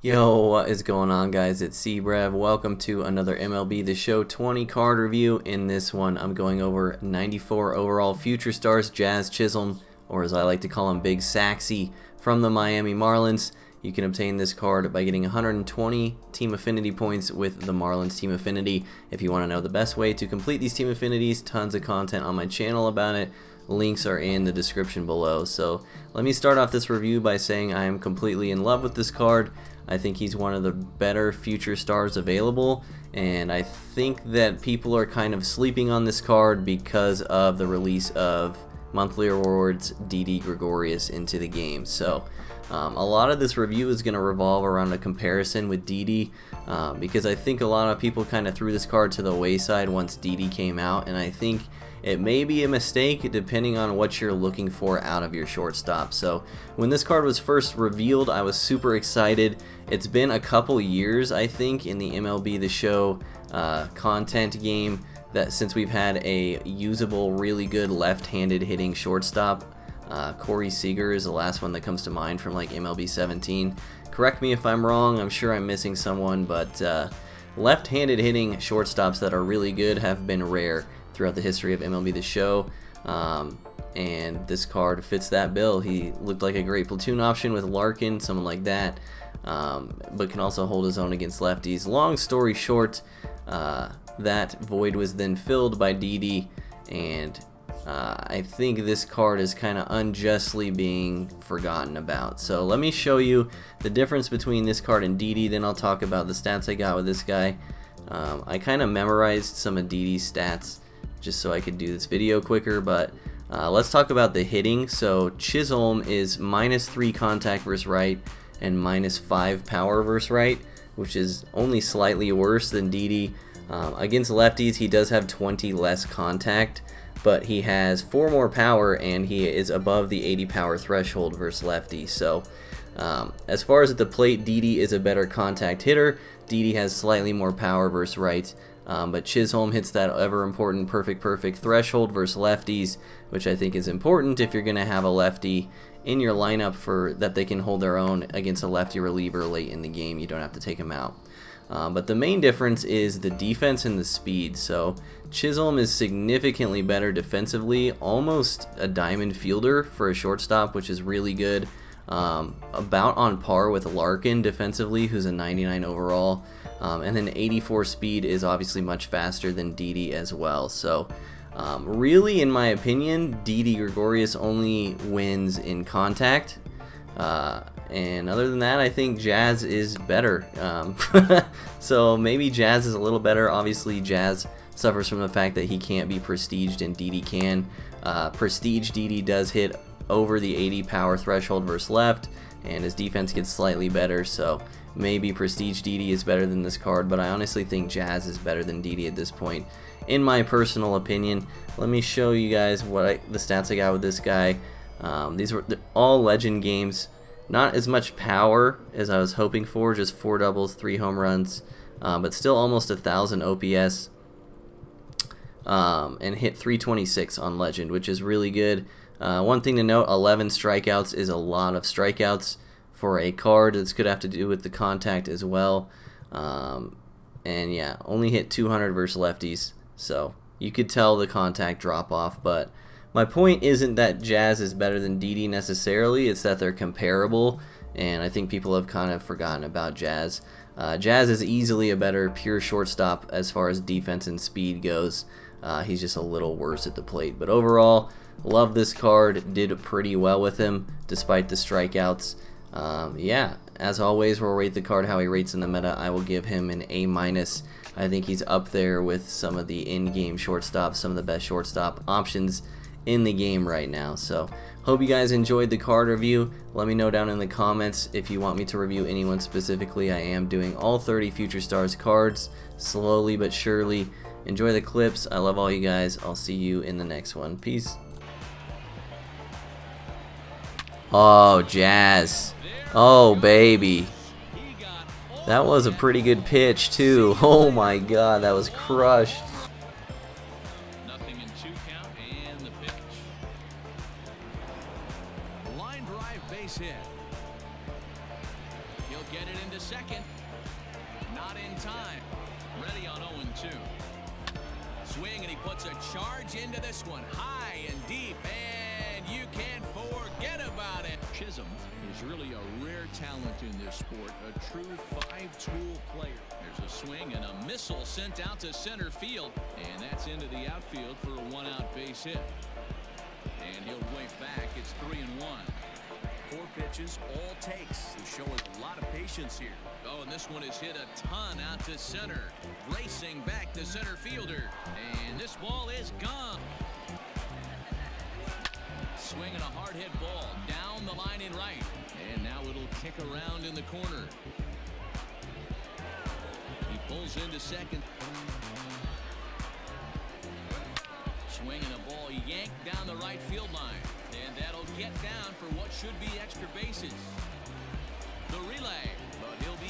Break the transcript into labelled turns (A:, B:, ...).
A: Yo, what is going on, guys? It's C-Brev. Welcome to another MLB The Show 20 card review. In this one, I'm going over 94 overall Future Stars Jazz Chisholm, or as I like to call him, Big Saxy, from the Miami Marlins. You can obtain this card by getting 120 team affinity points with the Marlins team affinity. If you want to know the best way to complete these team affinities, tons of content on my channel about it. Links are in the description below. So let me start off this review by saying I am completely in love with this card. I think he's one of the better future stars available, and I think that people are kind of sleeping on this card because of the release of monthly rewards Didi Gregorius into the game. So a lot of this review is going to revolve around a comparison with Didi, because I think a lot of people kind of threw this card to the wayside once Didi came out, and I think it may be a mistake depending on what you're looking for out of your shortstop. So when this card was first revealed, I was super excited. It's been a couple years, I think, in the MLB The Show content game that since we've had a usable, really good left-handed hitting shortstop. Corey Seager is the last one that comes to mind from like MLB 17. Correct me if I'm wrong, I'm sure I'm missing someone, but left-handed hitting shortstops that are really good have been rare throughout the history of MLB The Show, and this card fits that bill. He looked like a great platoon option with Larkin, someone like that, but can also hold his own against lefties. Long story short, that void was then filled by Didi, and I think this card is kind of unjustly being forgotten about. So let me show you the difference between this card and Didi, then I'll talk about the stats I got with this guy. I kind of memorized some of Didi's stats just so I could do this video quicker, but let's talk about the hitting. So Chisholm is -3 contact versus right and -5 power versus right, which is only slightly worse than Didi. Against lefties, he does have 20 less contact, but he has 4 more power and he is above the 80 power threshold versus lefties. So as far as at the plate, Didi is a better contact hitter. Didi has slightly more power versus right, but Chisholm hits that ever important perfect threshold versus lefties, which I think is important if you're going to have a lefty in your lineup for that they can hold their own against a lefty reliever late in the game. You don't have to take him out. But the main difference is the defense and the speed. So Chisholm is significantly better defensively, almost a diamond fielder for a shortstop, which is really good. About on par with Larkin defensively, who's a 99 overall, and then 84 speed is obviously much faster than Didi as well. So really, in my opinion, Didi Gregorius only wins in contact, and other than that, I think Jazz is better. So maybe Jazz is a little better. Obviously, Jazz suffers from the fact that he can't be prestiged and Didi can. Prestige Didi does hit over the 80 power threshold versus left, and his defense gets slightly better, so maybe Prestige Didi is better than this card, but I honestly think Jazz is better than Didi at this point, in my personal opinion. Let me show you guys the stats I got with this guy. These were all legend games. Not as much power as I was hoping for, just 4 doubles, 3 home runs, but still almost 1,000 OPS, and hit 326 on legend, which is really good. One thing to note, 11 strikeouts is a lot of strikeouts for a card. This could have to do with the contact as well. And yeah, only hit 200 versus lefties, so you could tell the contact drop off. But my point isn't that Jazz is better than Didi necessarily, it's that they're comparable, and I think people have kind of forgotten about Jazz. Jazz is easily a better pure shortstop as far as defense and speed goes. He's just a little worse at the plate, but overall, love this card. Did pretty well with him despite the strikeouts. Yeah, as always, we'll rate the card how he rates in the meta. I will give him an A-. I think he's up there with some of the in-game shortstops, some of the best shortstop options in the game right now. So hope you guys enjoyed the card review. Let me know down in the comments if you want me to review anyone specifically. I am doing all 30 Future Stars cards slowly but surely. Enjoy the clips. I love all you guys. I'll see you in the next one. Peace. Oh, Jazz. Oh, baby. That was a pretty good pitch, too. Oh, my God. That was crushed.
B: Nothing in 2 count and the pitch. Line drive base hit. He'll get it into into second. Not in time. Ready on 0-2. Swing, and he puts a charge into this one. High and deep, and you can't forget about it.
C: Chisholm is really a rare talent in this sport, a true five-tool player.
B: There's a swing and a missile sent out to center field, and that's into the outfield for a one-out base hit. And he'll wave back. It's 3-1.
C: 4 pitches, all takes. He's showing a lot of patience here.
B: Oh, and this one is hit a ton out to center. Racing back the center fielder. And this ball is gone. Swinging a hard hit ball down the line in right. And now it'll kick around in the corner. He pulls into second. Swinging a ball yanked down the right field line. And that'll get down for what should be extra bases. The relay.